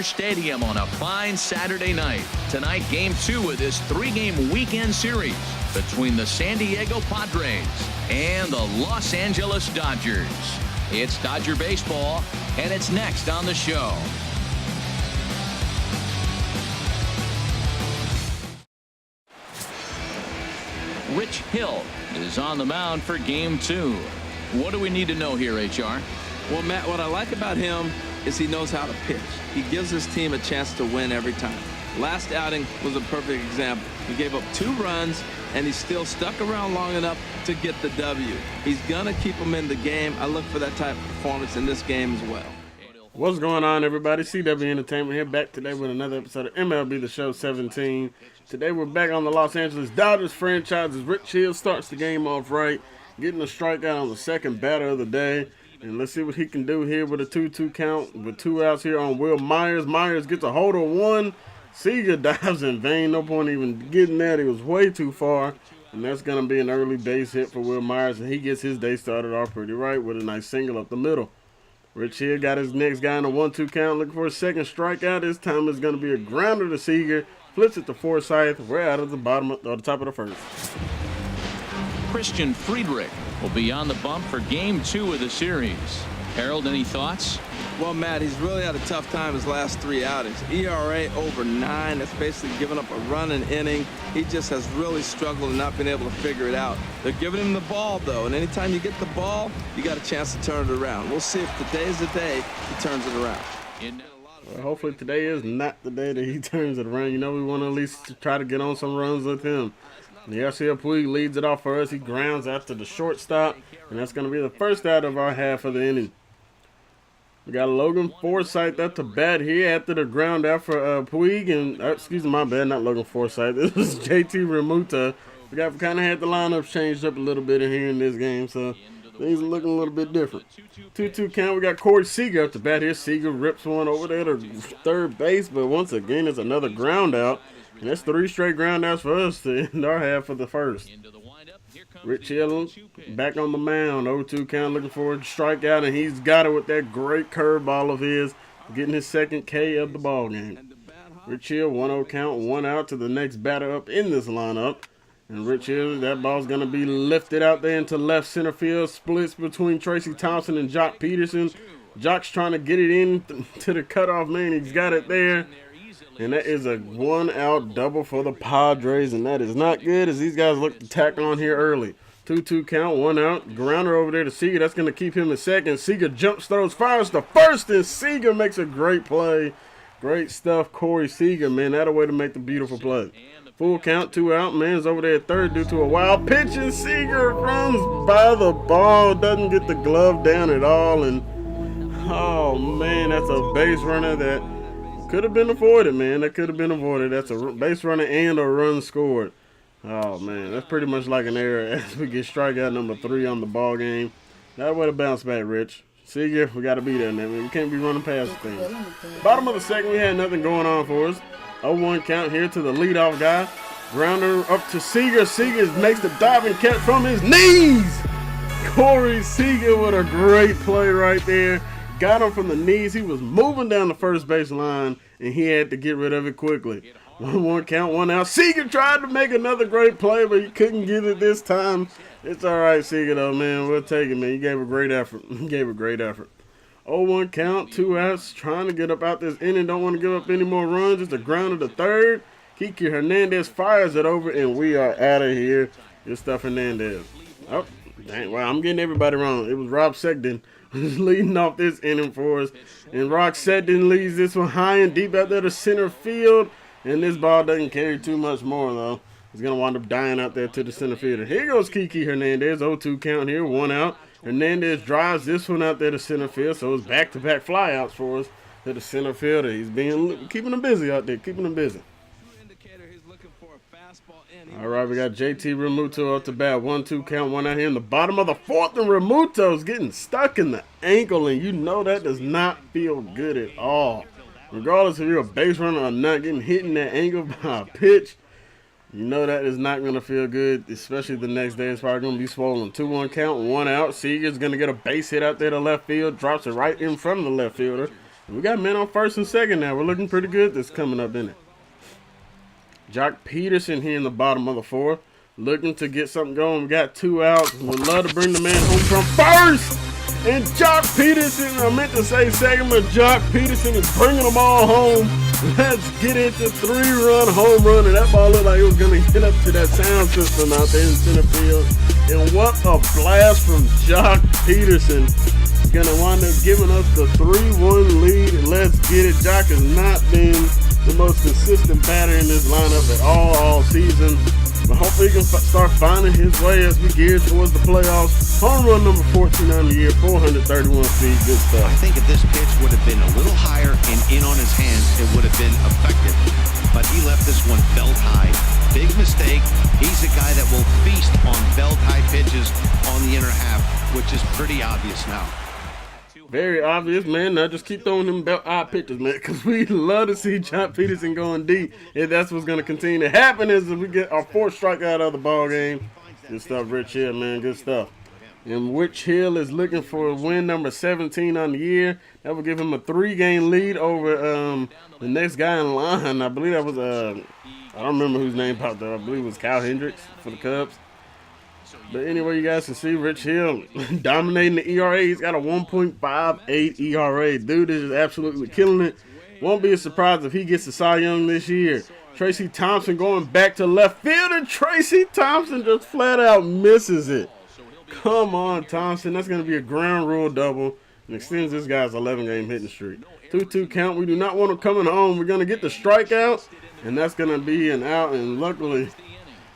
Stadium on a fine Saturday night. Tonight, Game 2 of this 3-game weekend series between the San Diego Padres and the Los Angeles Dodgers. It's Dodger baseball, and it's next on the show. Rich Hill is on the mound for Game 2. What do we need to know here, HR? Well, Matt, what I like about him is he knows how to pitch. He gives his team a chance to win every time. Last outing was a perfect example. He gave up 2 runs, and he still stuck around long enough to get the W. He's going to keep them in the game. I look for that type of performance in this game as well. What's going on, everybody? CW Entertainment here, back today with another episode of MLB The Show 17. Today we're back on the Los Angeles Dodgers franchise as Rich Hill starts the game off right, getting a strikeout on the second batter of the day. And let's see what he can do here with a 2-2 count with 2 outs here on Will Myers. Myers gets a hold of 1. Seager dives in vain. No point even getting that. He was way too far. And that's going to be an early base hit for Will Myers. And he gets his day started off pretty right with a nice single up the middle. Rich here got his next guy in a 1-2 count, looking for a second strikeout. This time it's going to be a grounder to Seager. Flips it to Forsythe. We're out of the bottom or the top of the first. Christian Friedrich will be on the bump for Game 2 of the series. Harold, any thoughts? Well, Matt, he's really had a tough time his last 3 outings. ERA over 9. That's basically giving up a run an inning. He just has really struggled and not been able to figure it out. They're giving him the ball, though, and anytime you get the ball, you got a chance to turn it around. We'll see if today's the day he turns it around. Well, hopefully today is not the day that he turns it around. You know, we want to at least try to get on some runs with him. Yasiel Puig leads it off for us. He grounds out to the shortstop, and that's going to be the first out of our half of the inning. We got Logan Forsythe up to bat here after the ground out for Puig, and excuse me, my bad, not Logan Forsythe. This was JT Realmuto. We got kind of had the lineup changed up a little bit in here in this game, so things are looking a little bit different. 2-2 count. We got Corey Seager up to bat here. Seager rips one over there to third base, but once again, it's another ground out. And that's 3 straight ground outs for us to end our half of the first. Rich Hill back on the mound. 0-2 count, looking for a strikeout, and he's got it with that great curveball of his, getting his second K of the ball game. Rich Hill, 1-0 count, 1 out to the next batter up in this lineup. And Rich Hill, that ball's going to be lifted out there into left center field. Splits between Tracy Thompson and Jock Peterson. Jock's trying to get it in to the cutoff man. He's got it there. And that is a 1-out double for the Padres, and that is not good as these guys look to tack on here early. 2-2 count, 1 out. Grounder over there to Seager. That's going to keep him in second. Seager jumps, throws, fires to first, and Seager makes a great play. Great stuff, Corey Seager, man. That a way to make the beautiful play. Full count, 2 out. Man's over there at third due to a wild pitch, and Seager runs by the ball. Doesn't get the glove down at all, and oh, man, that's a base runner that could have been avoided, man. That could have been avoided. That's a base runner and a run scored. Oh, man. That's pretty much like an error as we get strikeout number 3 on the ball game. That way to bounce back, Rich. Seager, we got to be there, man. We can't be running past the thing. Bottom of the second, we had nothing going on for us. 0-1 count here to the leadoff guy. Grounder up to Seager. Seager makes the diving catch from his knees. Corey Seager with a great play right there. Got him from the knees. He was moving down the first base line, and he had to get rid of it quickly. 1-1 count, 1 out. Seager tried to make another great play, but he couldn't get it this time. It's all right, Seager, though, man. We'll take it, man. You gave a great effort. 0-1 count, 2 outs. Trying to get up out this inning. Don't want to give up any more runs. It's a grounder to third. Kiki Hernandez fires it over, and we are out of here. It's stuff Hernandez. Oh, dang. Wow, I'm getting everybody wrong. It was Rob Segden leading off this inning for us. And Rock Sedden leads this one high and deep out there to center field. And this ball doesn't carry too much more, though. It's going to wind up dying out there to the center fielder. Here goes Kiki Hernandez. 0-2 count here, 1 out. Hernandez drives this one out there to center field. So it's back-to-back flyouts for us to the center fielder. He's keeping them busy out there, keeping them busy. All right, we got JT Realmuto up to bat. 1-2 count, 1 out here in the bottom of the fourth, and Realmuto's getting stuck in the ankle, and you know that does not feel good at all. Regardless if you're a base runner or not, getting hit in that ankle by a pitch, you know that is not going to feel good, especially the next day. It's probably going to be swollen. 2-1 count, 1 out. Seager's going to get a base hit out there to left field, drops it right in front of the left fielder. We got men on first and second now. We're looking pretty good this coming up, isn't it? Jock Peterson here in the bottom of the fourth, looking to get something going. We got 2 outs. Would love to bring the man home from first. And Jock Peterson, I meant to say second, but Jock Peterson is bringing them all home. Let's get into 3-run home run. And that ball looked like it was going to get up to that sound system out there in center field. And what a blast from Jock Peterson. Going to wind up giving us the 3-1 lead. And let's get it. Jock has not been the most consistent batter in this lineup at all season. But hopefully he can start finding his way as we gear towards the playoffs. Home run number 14 on the year, 431 feet. Good stuff. I think if this pitch would have been a little higher and in on his hands, it would have been effective. But he left this one belt high. Big mistake. He's a guy that will feast on belt high pitches on the inner half, which is pretty obvious now. Very obvious, man. Now just keep throwing them belt high pitches, man, because we love to see Jock Peterson going deep. If that's what's going to continue to happen is if we get our 4th strikeout of the ball game. Good stuff, Rich Hill, man. Good stuff. And Rich Hill is looking for win number 17 on the year. That will give him a 3-game lead over the next guy in line. I believe that was, I don't remember whose name popped up. I believe it was Kyle Hendricks for the Cubs. But anyway, you guys can see Rich Hill dominating the ERA. He's got a 1.58 ERA. Dude is absolutely killing it. Won't be a surprise if he gets the Cy Young this year. Tracy Thompson going back to left field, and Tracy Thompson just flat out misses it. Come on, Thompson. That's going to be a ground rule double and extends this guy's 11-game hitting streak. 2-2 count. We do not want him coming home. We're going to get the strikeout, and that's going to be an out. And luckily,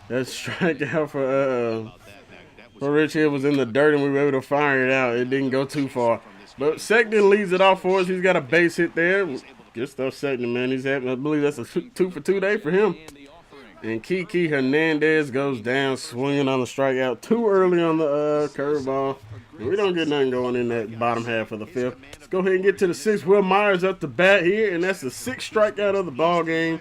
that strikeout for Rich Hill was in the dirt, and we were able to fire it out. It didn't go too far. But Sexton leads it off for us. He's got a base hit there. Good stuff, Sexton, man. He's having, I believe that's a 2-for-2 day for him. And Kiki Hernandez goes down swinging on the strikeout too early on the curveball. We don't get nothing going in that bottom half of the 5th. Let's go ahead and get to the 6th. Will Myers up to bat here, and that's the 6th strikeout of the ball game.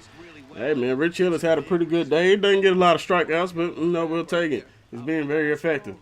Hey, man, Rich Hill has had a pretty good day. He doesn't get a lot of strikeouts, but, we'll take it. He's being very effective.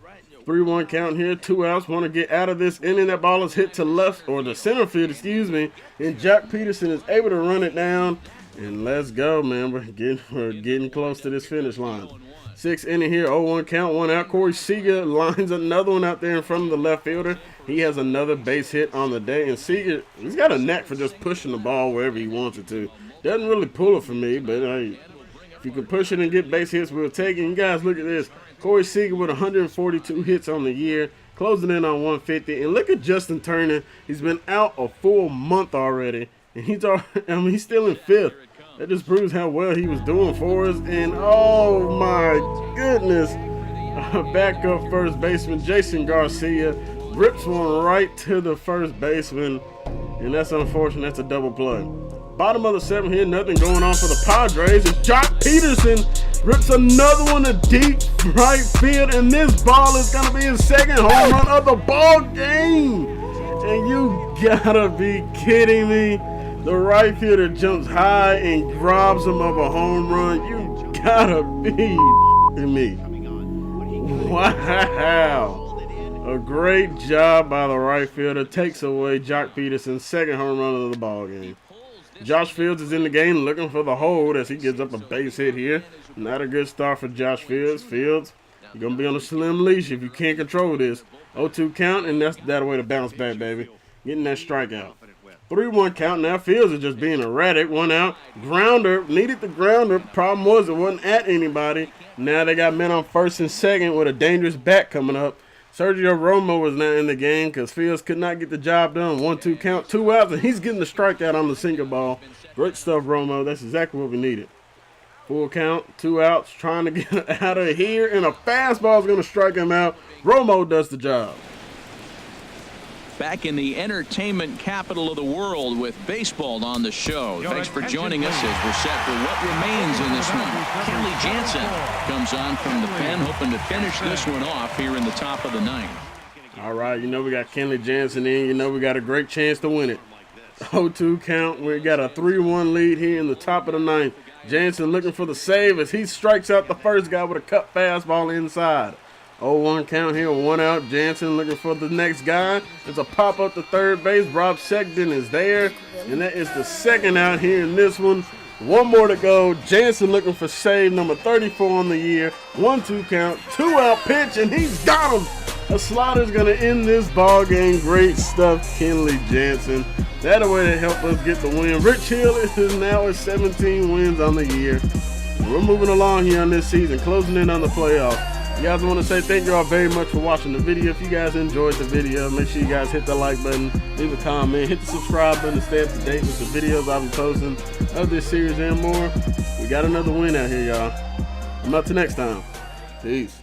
3-1 count here, 2 outs. Want to get out of this inning. That ball is hit to left, or the center field, excuse me. And Jock Peterson is able to run it down. And let's go, man. We're getting close to this finish line. 6th inning here, 0-1 count, 1 out. Corey Seager lines another one out there in front of the left fielder. He has another base hit on the day. And Seager, he's got a knack for just pushing the ball wherever he wants it to. Doesn't really pull it for me, but if you can push it and get base hits, we'll take it. You guys, look at this. Corey Seager with 142 hits on the year, closing in on 150. And look at Justin Turner. He's been out a full month already, and he's still in 5th. That just proves how well he was doing for us. And oh my goodness, backup first baseman Jason Garcia rips one right to the first baseman, and that's unfortunate. That's a double play. Bottom of the 7th here, nothing going on for the Padres. And Jock Peterson rips another one to deep right field, and this ball is going to be his 2nd home run of the ball game. And you gotta be kidding me. The right fielder jumps high and robs him of a home run. You gotta be kidding me. Wow. A great job by the right fielder. Takes away Jock Peterson's 2nd home run of the ball game. Josh Fields is in the game looking for the hold as he gives up a base hit here. Not a good start for Josh Fields. Fields, you're going to be on a slim leash if you can't control this. 0-2 count, and that's that way to bounce back, baby. Getting that strikeout. 3-1 count. Now Fields is just being erratic. 1 out. Grounder. Needed the grounder. Problem was it wasn't at anybody. Now they got men on 1st and 2nd with a dangerous bat coming up. Sergio Romo was not in the game because Fields could not get the job done. 1-2 count, 2 outs, and he's getting the strikeout on the single ball. Great stuff, Romo. That's exactly what we needed. Full count, 2 outs, trying to get out of here, and a fastball is going to strike him out. Romo does the job. Back in the entertainment capital of the world with baseball on the show. Thanks for joining us as we're set for what remains in this one. Kenley Jansen comes on from the pen, hoping to finish this one off here in the top of the 9th. All right, we got Kenley Jansen in. We got a great chance to win it. 0-2 count. We got a 3-1 lead here in the top of the 9th. Jansen looking for the save as he strikes out the first guy with a cut fastball inside. 0-1 count here, 1 out. Jansen looking for the next guy. It's a pop up to third base. Rob Segden is there, and that is the second out here in this one. 1 more to go. Jansen looking for save number 34 on the year. 1-2 count, 2 out pitch, and he's got him. A slider's gonna end this ball game. Great stuff, Kenley Jansen. That'll way to help us get the win. Rich Hill is now at 17 wins on the year. We're moving along here on this season, closing in on the playoffs. You guys want to say thank you all very much for watching the video. If you guys enjoyed the video, make sure you guys hit the like button, leave a comment, hit the subscribe button to stay up to date with the videos I'll be posting of this series and more. We got another win out here, y'all. Until next time, peace.